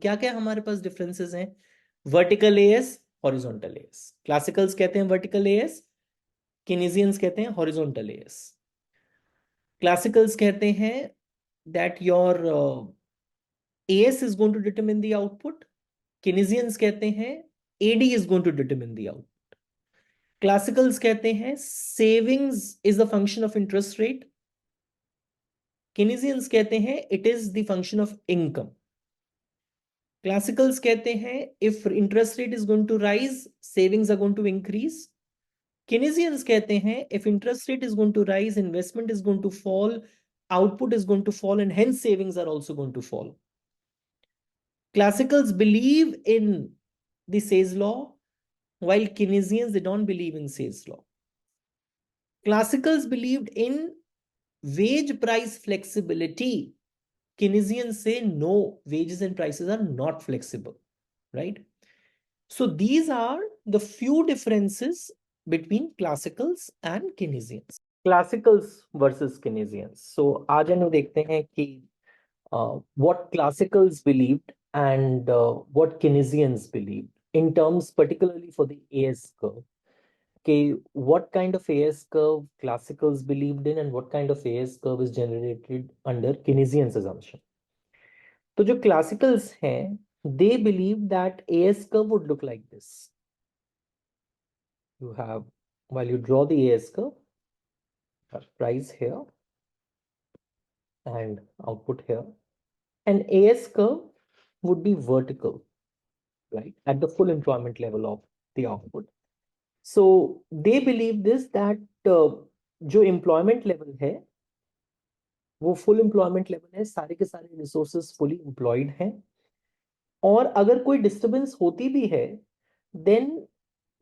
क्या क्या हमारे पास डिफरेंसेस हैं? Vertical as, horizontal as. Classicals कहते हैं वर्टिकल एएस, केनेजियंस कहते हैं हॉरिजॉन्टल एएस। क्लासिकल्स कहते हैं that your AS is going to determine the output. Keynesians कहते हैं AD is going to determine the output. Classicals कहते हैं savings is the function of interest rate. Keynesians कहते हैं it is the function of income. Classicals कहते हैं if interest rate is going to rise, savings are going to increase. Keynesians कहते हैं if interest rate is going to rise, investment is going to fall, output is going to fall, and hence savings are also going to fall. Classicals believe in the Say's law, while Keynesians they don't believe in Say's law. Classicals believed in wage price flexibility. Keynesians say no, wages and prices are not flexible, right? So these are the few differences between classicals and Keynesians. Classicals versus Keynesians. So आज हम देखते हैं कि what classicals believed and what Keynesians believed in terms particularly for the AS curve. Okay, what kind of AS curve classicals believed in and what kind of AS curve is generated under Keynesians assumption. तो जो classicals हैं, they believe that AS curve would look like this. You have, while you draw the AS curve, price here and output here. An AS curve would be vertical, right, at the full employment level of the output. So they believe this that जो employment level है वो full employment level है, सारे के सारे resources fully employed हैं, और अगर कोई disturbance होती भी है then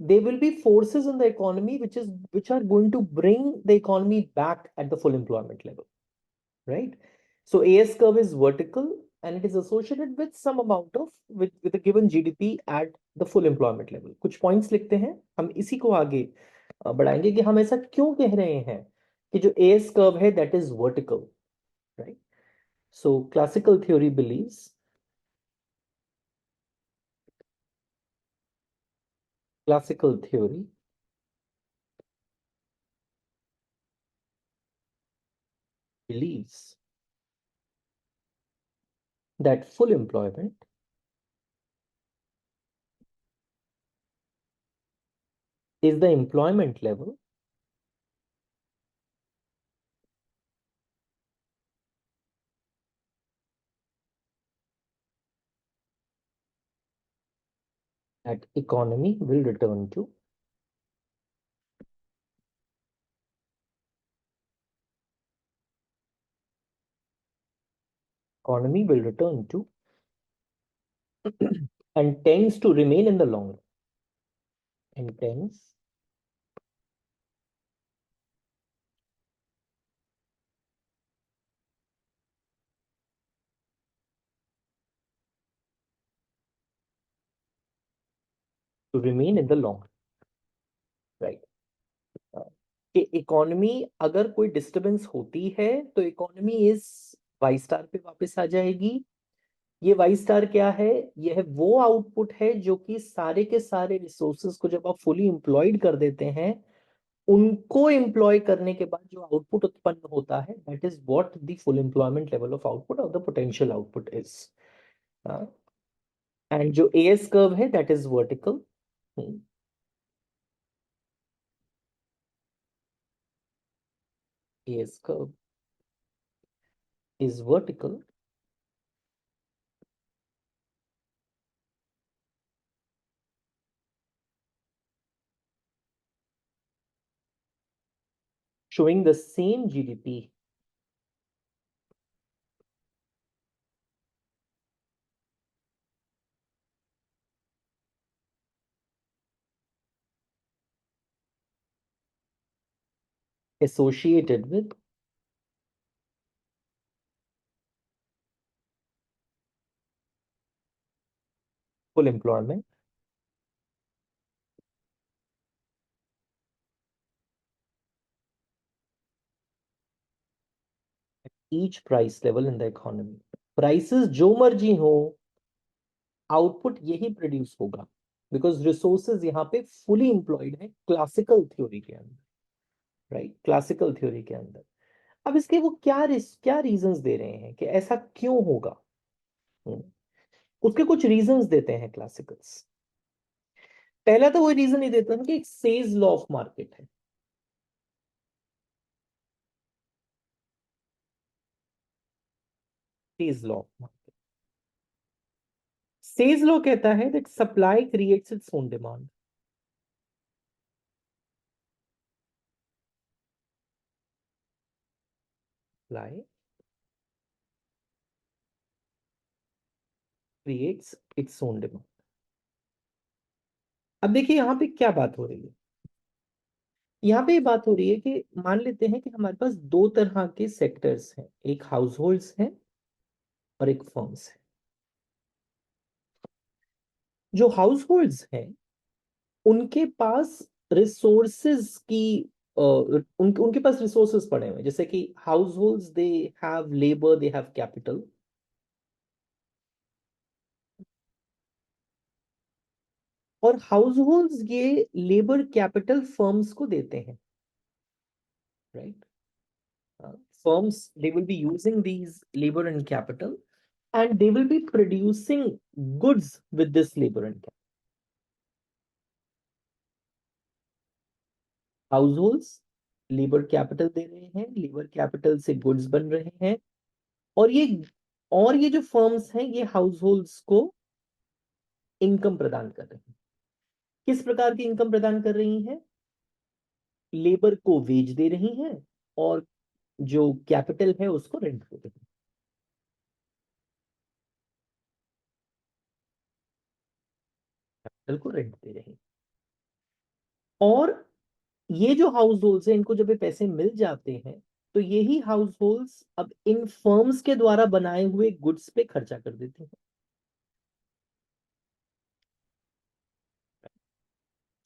there will be forces in the economy which are going to bring the economy back at the full employment level, right? So AS curve is vertical and it is associated with some amount of with a given GDP at the full employment level. कुछ points लिखते हैं, हम इसी को आगे बढ़ाएंगे कि हम ऐसा क्यों कह रहे हैं कि जो AS curve है that is vertical, right? So classical theory believes that full employment is the employment level that economy will return to. Economy will return to and tends to remain in the long run. And tends to remain in the long run, right? कि economy अगर कोई disturbance होती है तो economy इस Y star पे वापस आ जाएगी। ये वाई स्टार क्या है? यह वो आउटपुट है जो कि सारे के सारे रिसोर्सेज को जब आप फुली एम्प्लॉयड कर देते हैं, उनको एम्प्लॉय करने के बाद जो आउटपुट उत्पन्न होता है that is what the full employment level of output of the potential output is. And जो एएस कर्व है that is vertical. AS curve is vertical showing the same GDP associated with full employment at each price level in the economy. Prices जो मर्जी हो, output यही produce होगा, because resources यहाँ पे fully employed है classical theory के अंदर, राइट, क्लासिकल थ्योरी के अंदर। अब इसके वो क्या रीजंस दे रहे हैं कि ऐसा क्यों होगा। हम्म, उसके कुछ रीजंस देते हैं क्लासिकल्स। पहला तो वो रीजन ये देते हैं कि एक सेज लॉ ऑफ मार्केट है। Says law of market, says law कहता है that supply creates its own demand. Supply creates its own demand. अब देखिए यहाँ पे क्या बात हो रही है। यहाँ पे ये बात हो रही है कि मान लेते हैं कि हमारे पास दो तरह के सेक्टर्स हैं, एक हाउस होल्ड्स है और एक फर्म्स है। जो हाउस होल्ड्स हैं उनके पास रिसोर्सेज की उनके पास रिसोर्सेज पड़े हुए हैं, जैसे कि house holds they have labour, they have capital. और हाउस होल्ड्स ये लेबर कैपिटल फर्म्स को देते हैं, right. Firms, they will be using these labor and capital, and they will be producing goods with this labor and capital. Households labour capital दे रहे हैं, labour capital से goods बन रहे हैं, और ये जो फर्म्स हैं ये हाउस होल्ड्स को इनकम प्रदान कर रहे हैं। किस प्रकार की इनकम प्रदान कर रही हैं? लेबर को वेज दे रही हैं और जो कैपिटल है उसको रेंट दे रही हैं। कैपिटल को रेंट दे रही हैं। और ये जो हाउस होल्ड्स हैं इनको जब ये पैसे मिल जाते हैं तो यही हाउस होल्ड्स अब इन फर्म्स के द्वारा बनाए हुए गुड्स पे खर्चा कर देते हैं।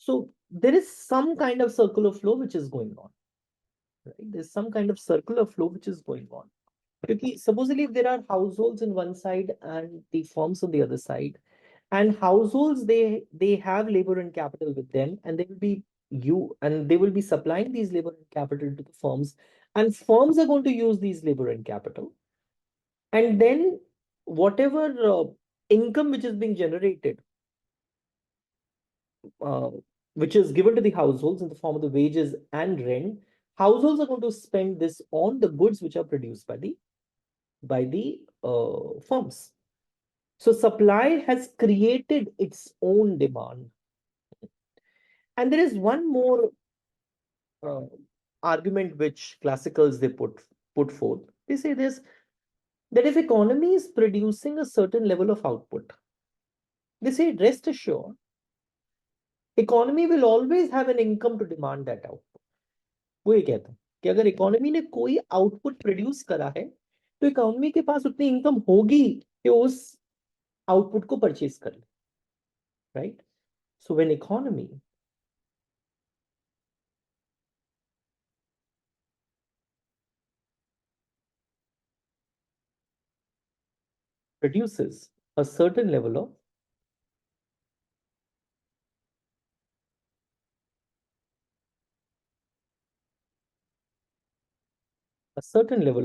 So there is some kind of circular flow which is going on, right, there is some kind of circular flow which is going on. क्योंकि supposedly if there are households in one side and the firms on the other side, and households they have labor and capital with them, and they will be they will be supplying these labor and capital to the firms, and firms are going to use these labor and capital, and then whatever income which is being generated, uh, which is given to the households in the form of the wages and rent, households are going to spend this on the goods which are produced by the firms. So supply has created its own demand. And there is one more uh, argument which classicals they put forth. They say this, that if economy is producing a certain level of output, they say rest assured, economy will always have an income to demand that output. वो ये कहता है कि अगर economy ने कोई output produce करा है तो इकोनॉमी के पास उतनी इनकम होगी कि उस आउटपुट को परचेज कर ले, right. So when economy produces a certain level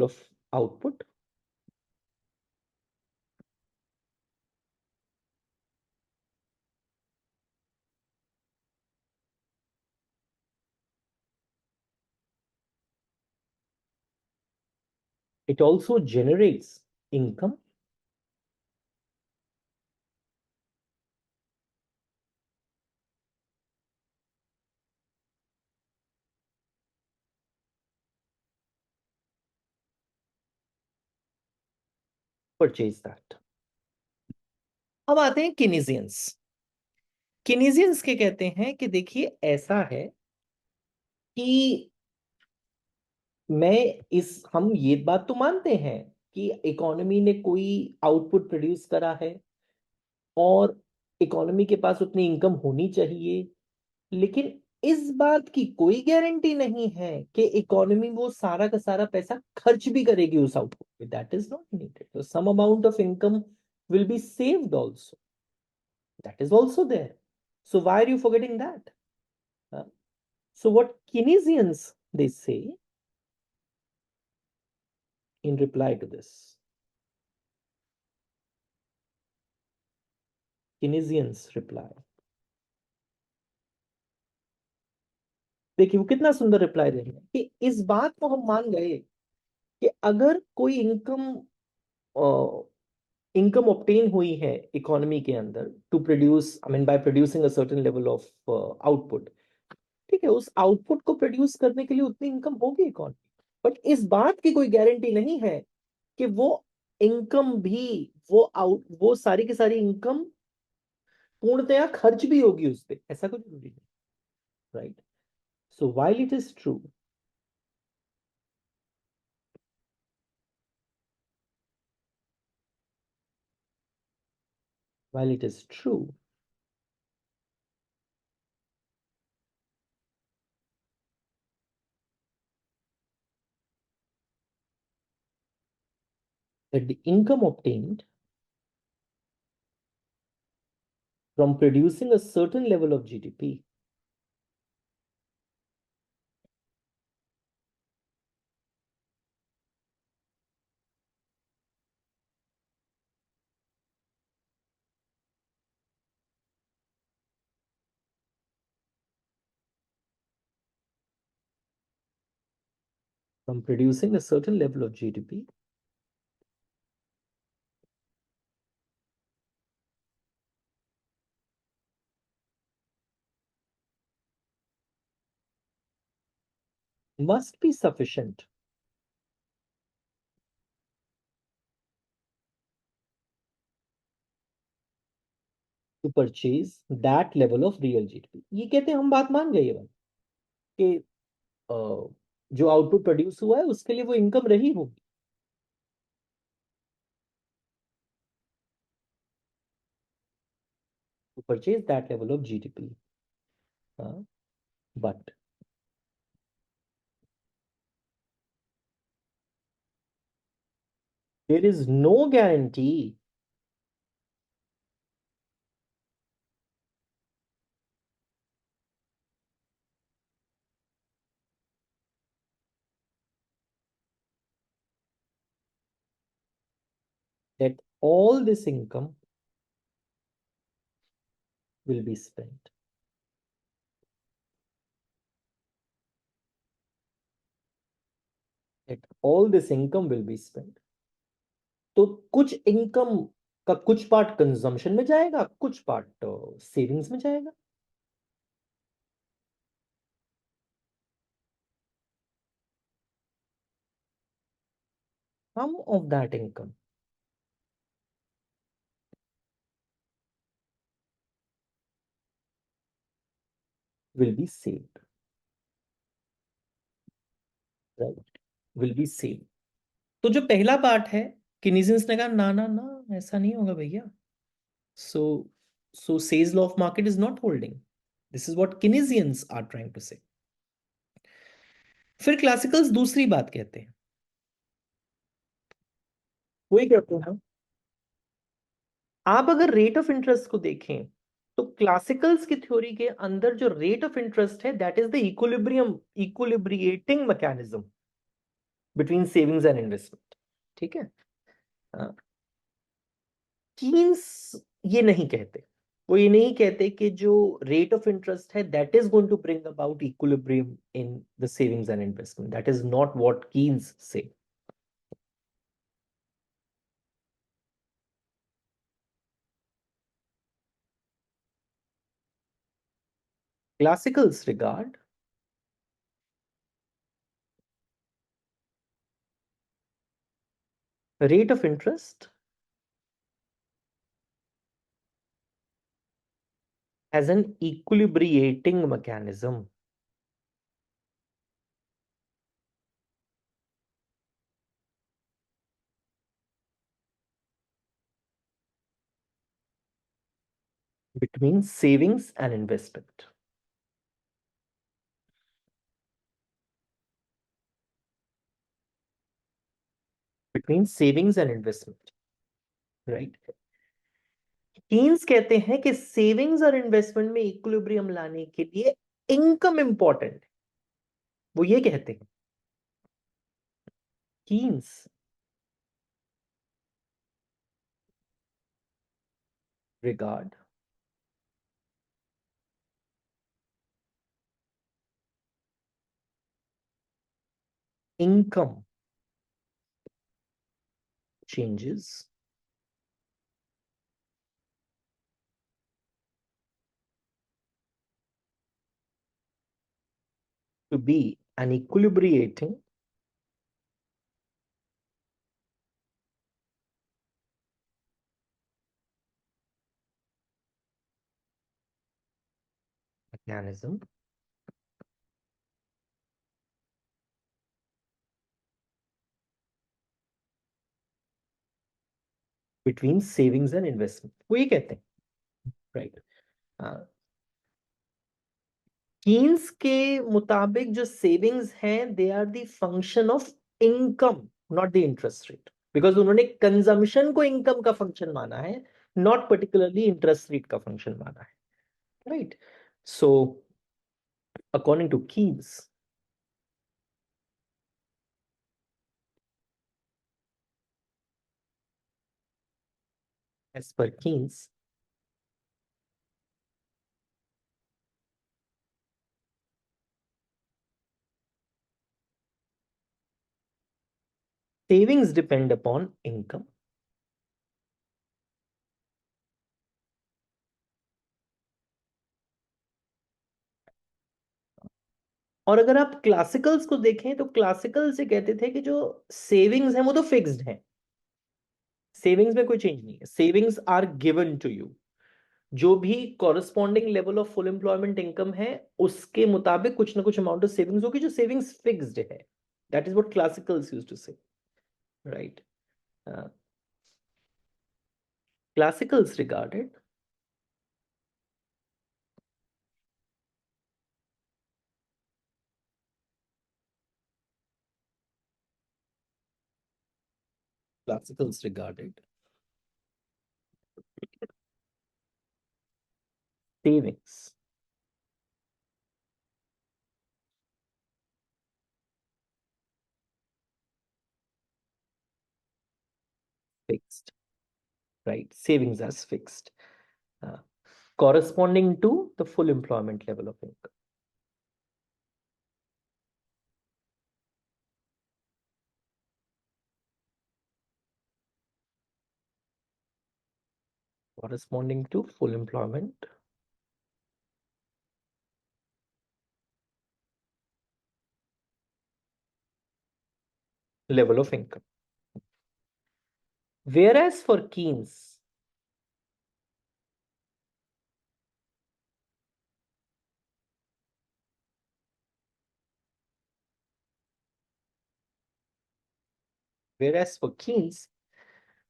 of output, it also generates income, purchase that. अब आते हैं किनीजियंस। किनीजियंस के कहते हैं कि देखिए ऐसा है कि मैं इस हम ये बात तो मानते हैं कि इकोनॉमी ने कोई आउटपुट प्रोड्यूस करा है और इकोनॉमी के पास उतनी इनकम होनी चाहिए, लेकिन इस बात की कोई गारंटी नहीं है कि इकोनॉमी वो सारा का सारा पैसा खर्च भी करेगी उस आउटपुट पे। दैट इज नॉट नीडेड, तो some amount of income will be saved also. That is also there. So why are you forgetting that? So what Keynesians they say in reply to this? Keynesians reply. देखिए वो कितना सुंदर reply दे रहे हैं कि इस बात को हम मान गए कि अगर कोई इनकम ऑब्टेन हुई है इकोनॉमी के अंदर to produce I mean by producing a certain level of output, ठीक है, उस आउटपुट को प्रोड्यूस करने के लिए उतनी इनकम होगी इकोनॉमी, बट इस बात की कोई गारंटी नहीं है कि वो इनकम भी वो सारी की सारी इनकम पूर्णतया खर्च भी होगी उस पर, ऐसा कुछ जरूरी नहीं, right? So while it is true, while it is true that the income obtained from producing a certain level of GDP from producing a certain level of GDP must be sufficient to purchase that level of real GDP। ये कहते हैं हम बात मान गए ये बात कि जो आउटपुट प्रोड्यूस हुआ है उसके लिए वो इनकम रही होगी, to purchase that level of GDP, but there is no guarantee that all this income will be spent, that all this income will be spent। तो कुछ इनकम का कुछ पार्ट कंजम्पशन में जाएगा, कुछ पार्ट सेविंग्स में जाएगा। Some of that income will be saved, right? Will be saved। तो जो पहला पार्ट है, किनीजियंस ने कहा ना ना ना ऐसा नहीं होगा भैया। So so Say's law of market is not holding. This is what Keynesians are trying to say. फिर क्लासिकल्स दूसरी बात कहते हैं, वही कहते हैं आप अगर रेट ऑफ इंटरेस्ट को देखें तो क्लासिकल्स की थ्योरी के अंदर जो रेट ऑफ इंटरेस्ट है that is the equilibrating mechanism between savings and investment, ठीक है। कीन्स ये नहीं कहते, वो ये नहीं कहते कि जो रेट ऑफ इंटरेस्ट है that is going to bring about equilibrium in the savings and investment, that is not what Keynes say. Classicals regard rate of interest as an equilibrating mechanism between savings and investment, between savings and investment, right? Keynes कहते हैं कि savings और investment में equilibrium लाने के लिए income important है, वो ये कहते हैं Keynes. Regard income changes to be an equilibrating mechanism between savings and investment, वो ये कहते हैं, राइट। कीन्स के मुताबिक जो सेविंग्स हैं they are the function of income, not the interest rate, because उन्होंने कंजम्पशन को इनकम का फंक्शन माना है, नॉट पर्टिकुलरली इंटरेस्ट रेट का फंक्शन माना है, right. So according to Keynes, as per Keynes, savings depend upon income. और अगर आप क्लासिकल्स को देखें तो क्लासिकल से कहते थे कि जो सेविंग्स हैं वो तो फिक्स्ड हैं, सेविंग्स में कोई चेंज नहीं है, savings are given to you, जो भी corresponding level of full employment income है उसके मुताबिक कुछ ना कुछ अमाउंट ऑफ सेविंग्स होगी, जो सेविंग्स फिक्स्ड है। That is what classicals used to say, right. Classicals regarded classicals regarded savings fixed, right? Savings as fixed, uh, corresponding to the full employment level of income. Corresponding to full employment level of income. Whereas for Keynes,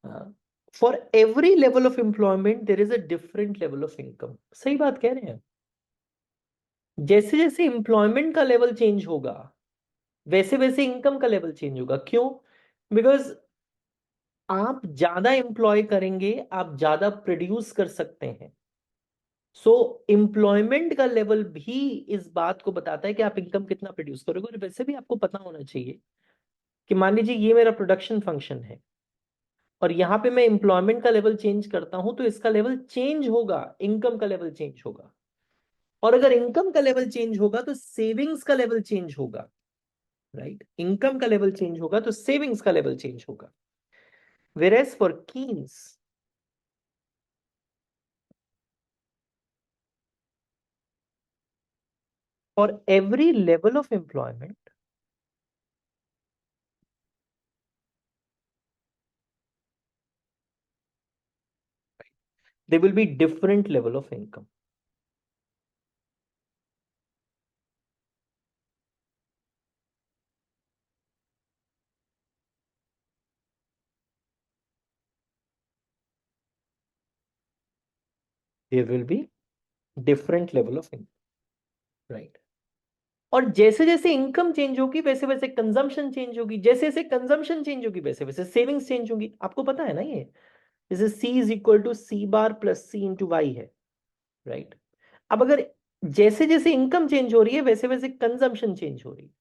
uh, for every level of employment, there is a different level of income. सही बात कह रहे हैं। जैसे जैसे employment का level change होगा वैसे वैसे इनकम का लेवल चेंज होगा। क्यों? बिकॉज आप ज्यादा एम्प्लॉय करेंगे, आप ज्यादा प्रोड्यूस कर सकते हैं। सो एम्प्लॉयमेंट का लेवल भी इस बात को बताता है कि आप इनकम कितना प्रोड्यूस करोगे। और वैसे भी आपको पता होना चाहिए कि मान लीजिए ये मेरा प्रोडक्शन फंक्शन है और यहाँ पे मैं एम्प्लॉयमेंट का लेवल चेंज करता हूं तो इसका लेवल चेंज होगा, इनकम का लेवल चेंज होगा। और अगर इनकम का लेवल चेंज होगा तो सेविंग्स का लेवल चेंज होगा, राइट। इनकम का लेवल चेंज होगा तो सेविंग्स का लेवल चेंज होगा। Whereas for Keynes, for every level of employment, there will be different level of income. There will be different level of income, right? और जैसे जैसे income change होगी वैसे वैसे कंजम्पशन चेंज होगी, जैसे जैसे कंजम्पशन चेंज होगी वैसे वैसे सेविंग्स चेंज होगी। आपको पता है ना ये, जैसे C is equal to C bar plus C into Y है, राइट। अब अगर जैसे जैसे इनकम चेंज हो रही है वैसे वैसे कंजम्पशन चेंज हो रही है,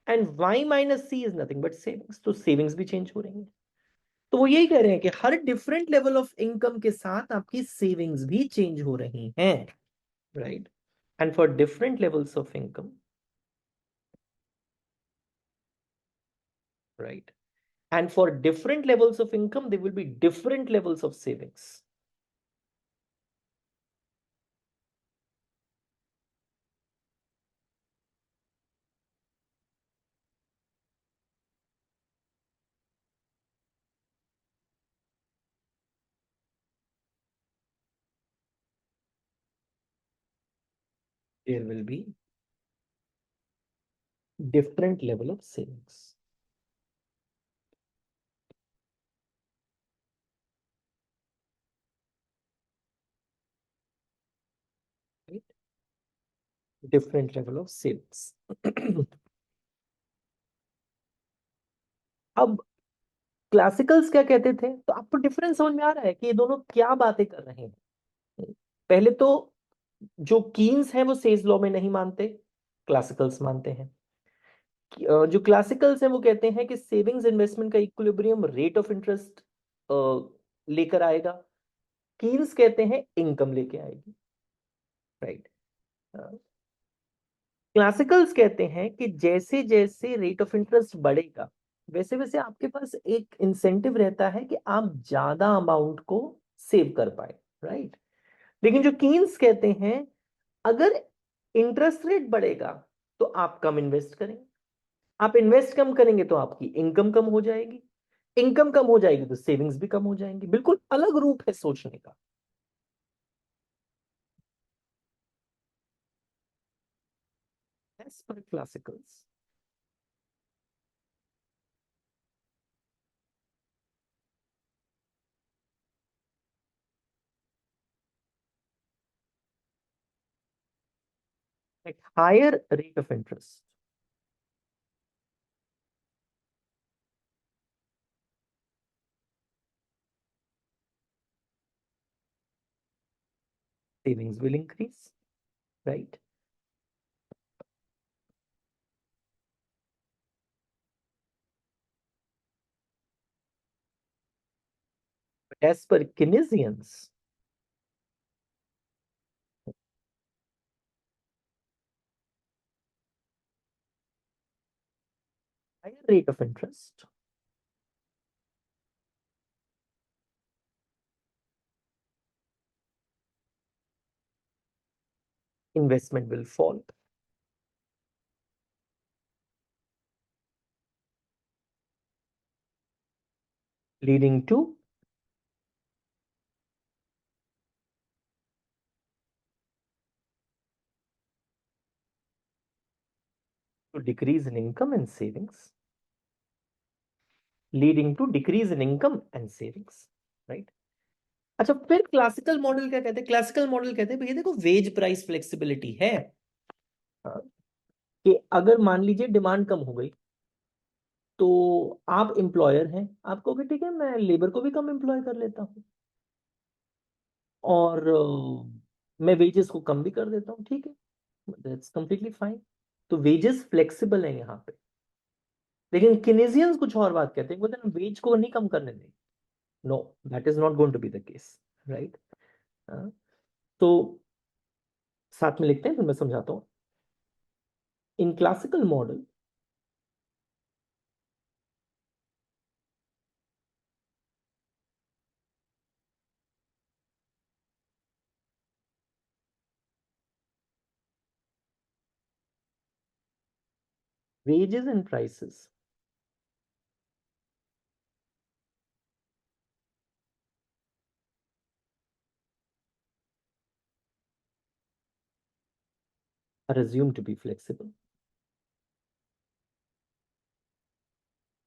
and y minus C is nothing but savings, तो सेविंग्स भी चेंज हो रही है। तो वो यही कह रहे हैं कि हर डिफरेंट लेवल ऑफ इनकम के साथ आपकी सेविंग्स भी चेंज हो रही हैं, right. And for different levels of income, right, and for different levels of income there will be different levels of savings. There will be different level of savings, right? Different level of savings. अब classicals क्या कहते थे, तो आपको difference समझ में आ रहा है कि ये दोनों क्या बातें कर रहे हैं। पहले तो जो कीन्स हैं वो सेज लॉ में नहीं मानते, क्लासिकल्स मानते हैं। जो क्लासिकल्स हैं वो कहते हैं कि सेविंग्स इन्वेस्टमेंट का इक्विलिब्रियम रेट ऑफ इंटरेस्ट लेकर आएगा, कीन्स कहते हैं इनकम लेके आएगी, राइट। क्लासिकल्स कहते हैं कि जैसे जैसे रेट ऑफ इंटरेस्ट बढ़ेगा वैसे वैसे आपके पास एक इंसेंटिव रहता है कि आप ज्यादा अमाउंट को सेव कर पाए, राइट। लेकिन जो कीन्स कहते हैं अगर इंटरेस्ट रेट बढ़ेगा तो आप कम इन्वेस्ट करेंगे, आप इन्वेस्ट कम करेंगे तो आपकी इनकम कम हो जाएगी, इनकम कम हो जाएगी तो सेविंग्स भी कम हो जाएंगी। बिल्कुल अलग रूप है सोचने का। As per classicals, at higher rate of interest, savings will increase, right? But as per Keynesians, higher rate of interest, investment will fall, leading to decrease in income and savings, leading to decrease in income and savings, right? अच्छा, फिर classical model क्या कहते हैं? Classical model कहते हैं भैया देखो veg price flexibility है। हाँ, कि अगर मान लीजिए डिमांड कम हो गई तो आप एम्प्लॉयर हैं, आप कहोगे ठीक है मैं लेबर को भी कम एम्प्लॉय कर लेता हूँ और मैं वेजेस को कम भी कर देता हूँ, ठीक है, दैट्स कंप्लीटली फाइन। तो वेजेस फ्लेक्सिबल है यहाँ पे। लेकिन किनेजियंस कुछ और बात कहते हैं, बोलते हैं वेज को नहीं कम करने देंगे। No, that is not going to be the case, right. तो साथ में लिखते हैं फिर मैं समझाता हूँ। In classical model, wages and prices are assumed to be flexible,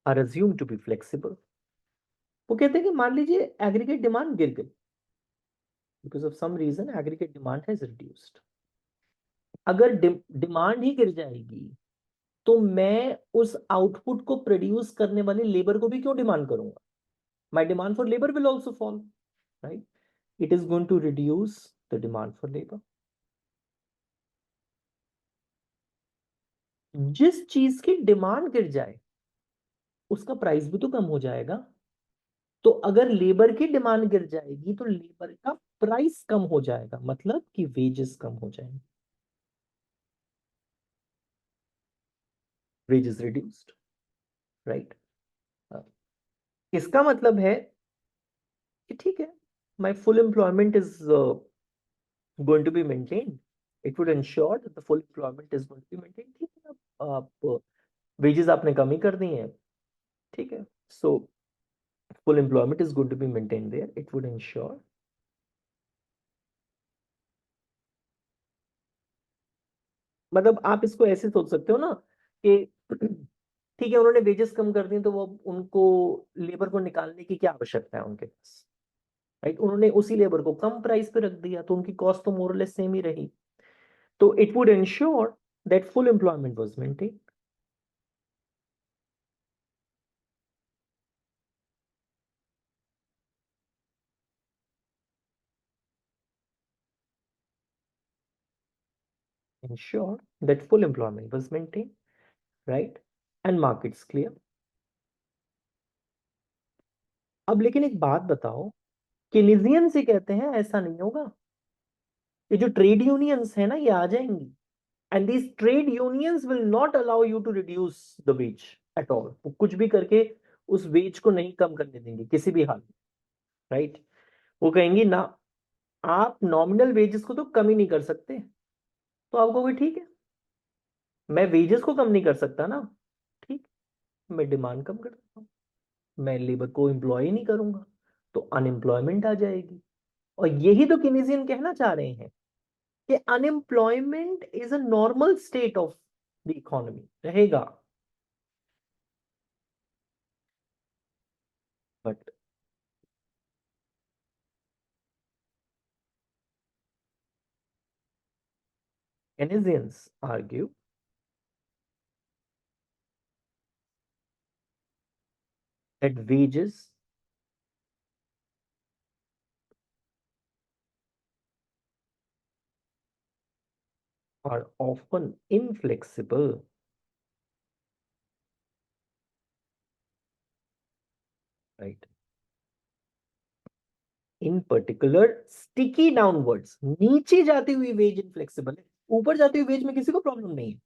are assumed to be flexible। वो कहते हैं कि मान लीजिए एग्रीगेट डिमांड गिर गई, because of some reason aggregate demand has reduced. अगर डिमांड ही गिर जाएगी तो मैं उस आउटपुट को प्रोड्यूस करने वाले लेबर को भी क्यों डिमांड करूंगा? my demand for labor will also fall, right? It is going to reduce the demand for labor. जिस चीज की डिमांड गिर जाए उसका प्राइस भी तो कम हो जाएगा। तो अगर लेबर की डिमांड गिर जाएगी तो लेबर का प्राइस कम हो जाएगा, मतलब कि वेजेस कम हो जाएंगे, वेजेस रिड्यूस्ड, राइट। इसका मतलब है कि ठीक है, my full employment is going to be maintained, it would ensure that the full employment is going to be maintained. ठीक है, आप वेजेस आपने कम ही कर दी हैं, ठीक है, सो full employment is going to be maintained there. It would ensure, मतलब आप इसको ऐसे सोच सकते हो ना कि ठीक है, उन्होंने वेजेस कम कर दी तो वो उनको लेबर को निकालने की क्या आवश्यकता है उनके पास, राइट? उन्होंने उसी लेबर को कम प्राइस पे रख दिया तो उनकी कॉस्ट तो मोरलेस सेम ही रही। तो it would ensure that full employment was maintain. Ensure that full employment was maintained, right? And markets clear. अब लेकिन एक बात बताओ, केनेजियन से कहते हैं ऐसा नहीं होगा, ये जो ट्रेड यूनियंस है ना ये आ जाएंगी, and these trade unions will not allow you to reduce the wage at all. वो कुछ भी करके उस वेज को नहीं कम करने देंगे किसी भी हाल में, राइट? वो कहेंगे ना, आप नॉमिनल वेजेस को तो कम ही नहीं कर सकते। तो आप कहोगे ठीक है, मैं वेजेस को कम नहीं कर सकता ना, ठीक, मैं डिमांड कम कर देता हूँ, मैं लेबर को एम्प्लॉय नहीं करूंगा, तो अनएम्प्लॉयमेंट आ जाएगी। और यही तो केनेजियन कहना चाह रहे हैं कि unemployment is a normal state of the economy रहेगा। But Keynesians argue that wages are often inflexible, right? In particular, sticky downwards, नीचे जाती हुई वेज इनफ्लेक्सिबल है, ऊपर जाती हुई वेज में किसी को प्रॉब्लम नहीं है।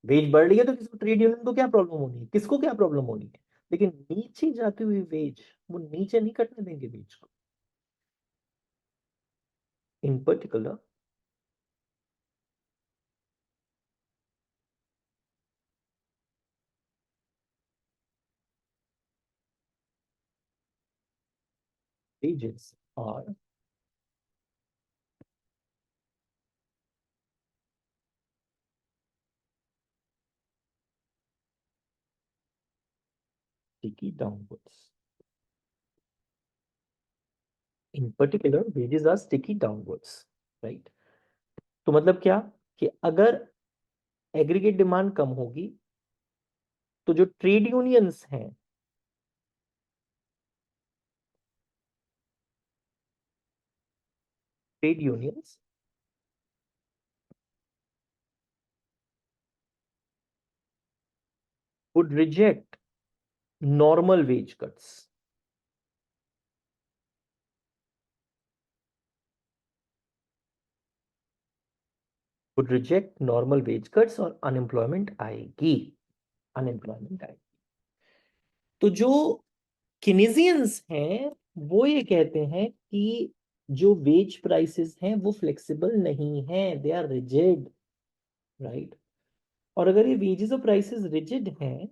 वेज बढ़ रही है तो किसी ट्रेड यूनियन को क्या प्रॉब्लम होनी है, किसको क्या प्रॉब्लम होनी है, लेकिन नीचे जाती हुई वेज, वो नीचे नहीं कटने देंगे वेज को। इन particular, wages are sticky downwards. In particular, wages are sticky downwards, right? तो मतलब क्या, कि अगर एग्रीगेट डिमांड कम होगी तो जो ट्रेड यूनियंस हैं, trade unions would reject normal wage cuts, would reject normal wage cuts और अनएम्प्लॉयमेंट आएगी, अनएम्प्लॉयमेंट आएगी। तो जो किनेजियंस हैं वो ये कहते हैं कि जो वेज प्राइसेस हैं वो फ्लेक्सिबल नहीं है, दे आर रिजिड, राइट? और अगर ये वेजेस और प्राइसेस रिजिड हैं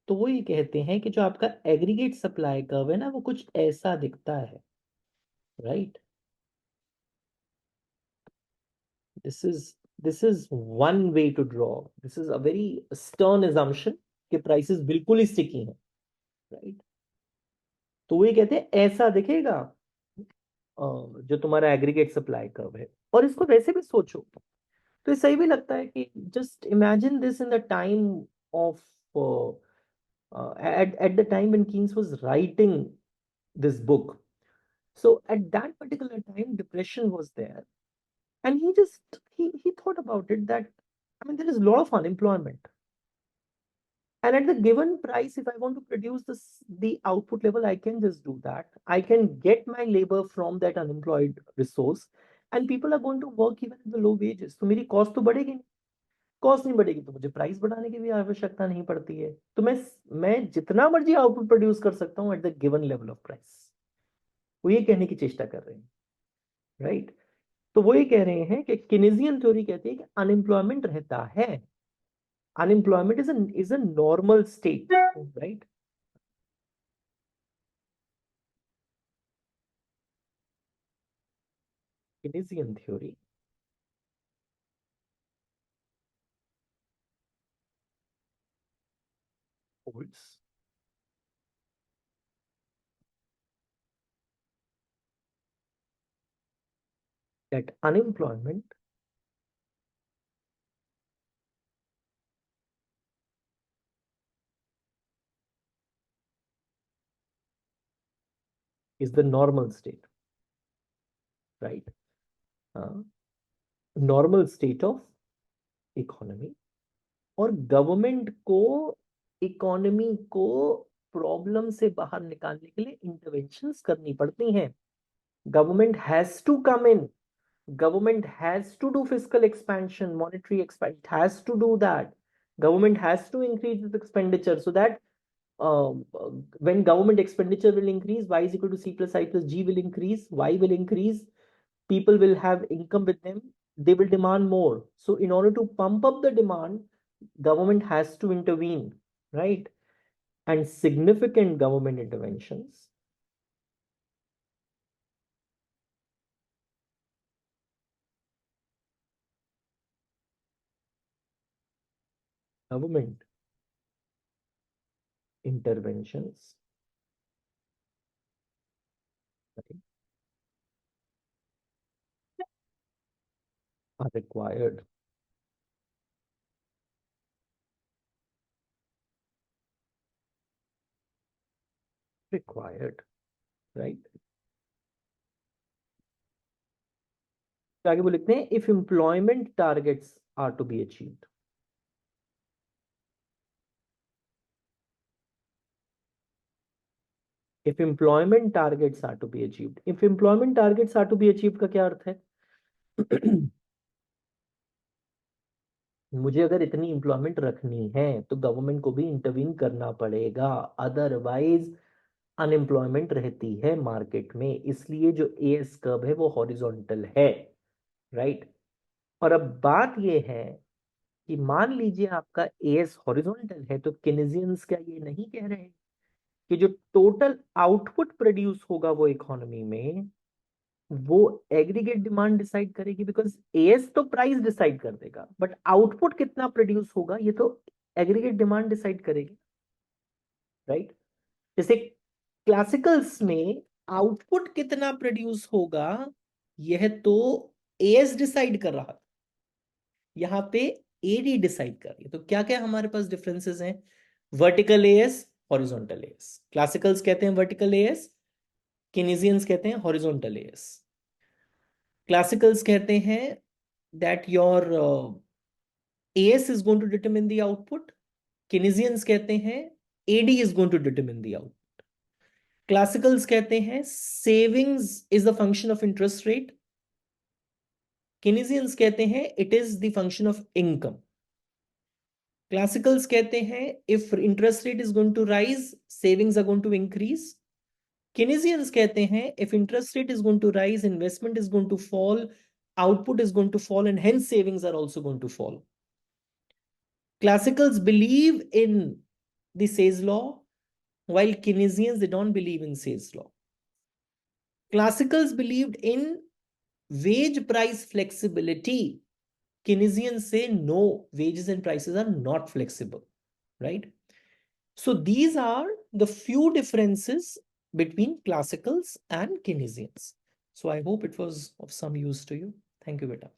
तो वो ये कहते हैं कि जो आपका एग्रीगेट सप्लाई कर्व है ना वो कुछ ऐसा दिखता है, right? this is this is one way to draw, this is a very stern assumption कि प्राइसेस बिल्कुल ही स्टिकी हैं, राइट? तो वो ये कहते हैं ऐसा दिखेगा जो तुम्हारा एग्रीगेट सप्लाई कर्व है। और इसको वैसे भी सोचो तो ये सही भी लगता है कि just imagine this in the time of at the time when Keynes was writing this book. So at that particular time, depression was there, and he thought about it that, I mean, there is a lot of unemployment, and at the given price, if I want to produce the output level, I can just do that. I can get my labor from that unemployed resource, and people are going to work even at the low wages. तो मेरी cost तो बढ़ेगी नहीं, cost नहीं बढ़ेगी तो मुझे price बढ़ाने की भी आवश्यकता नहीं पड़ती है, तो मैं जितना मर्जी आउटपुट प्रोड्यूस कर सकता हूँ at the given level of price. वो ये कहने की चेष्टा कर रहे हैं, राइट? तो वो ये कह रहे हैं कि किनेजियन थ्योरी कहती है कि अनएम्प्लॉयमेंट रहता है, unemployment is a normal state, right? Keynesian theory holds that unemployment is the normal state, right? Normal state of economy, और गवर्नमेंट को इकोनॉमी को प्रॉब्लम से बाहर निकालने के लिए इंटरवेंशंस करनी पड़ती हैं। Government has to come in, government has to do fiscal expansion, monetary expansion, it has to do that. Government has to increase its expenditure so that when government expenditure will increase, y is equal to c plus I plus g will increase, y will increase, people will have income with them, they will demand more. So in order to pump up the demand, government has to intervene, right? And significant government interventions government interventions, right, are required required, right? तो आगे वो लिखते हैं if employment targets are to be achieved, if employment targets are to be achieved, if employment targets are to be achieved का क्या अर्थ है? मुझे अगर इतनी एम्प्लॉयमेंट रखनी है तो गवर्नमेंट को भी इंटरवीन करना पड़ेगा, अदरवाइज अनएम्प्लॉयमेंट रहती है मार्केट में। इसलिए जो एएस कर्व है वो हॉरिजॉन्टल है, राइट? और अब बात ये है कि मान लीजिए आपका एएस हॉरिजॉन्टल है, तो केनेजियंस क्या ये नहीं कह रहे हैं कि जो टोटल आउटपुट प्रोड्यूस होगा वो इकोनॉमी में, वो एग्रीगेट डिमांड डिसाइड करेगी, बिकॉज एएस तो प्राइस डिसाइड कर देगा, बट आउटपुट कितना प्रोड्यूस होगा ये तो एग्रीगेट डिमांड डिसाइड करेगी, राइट? जैसे क्लासिकल्स में आउटपुट कितना प्रोड्यूस होगा यह तो एएस डिसाइड कर रहा था, यहाँ पे एडी डिसाइड कर रही है। तो क्या क्या हमारे पास डिफरेंसेस हैं? Vertical as, horizontal as. Classicals कहते हैं वर्टिकल एएस, केनेजियंस कहते हैं हॉरिजॉन्टल एएस। क्लासिकल्स कहते हैं that your AS is going to determine the output. Keynesians कहते हैं AD is going to determine the output. Classicals कहते हैं savings is the function of interest rate. Keynesians कहते हैं it is the function of income. Classicals कहते हैं if interest rate is going to rise, savings are going to increase. Keynesians कहते हैं if interest rate is going to rise, investment is going to fall, output is going to fall, and hence savings are also going to fall. Classicals believe in the Say's law, while Keynesians, they don't believe in Say's law. Classicals believed in wage price flexibility. Keynesians say no, wages and prices are not flexible, right? So these are the few differences between classicals and Keynesians. So I hope it was of some use to you. Thank you, beta.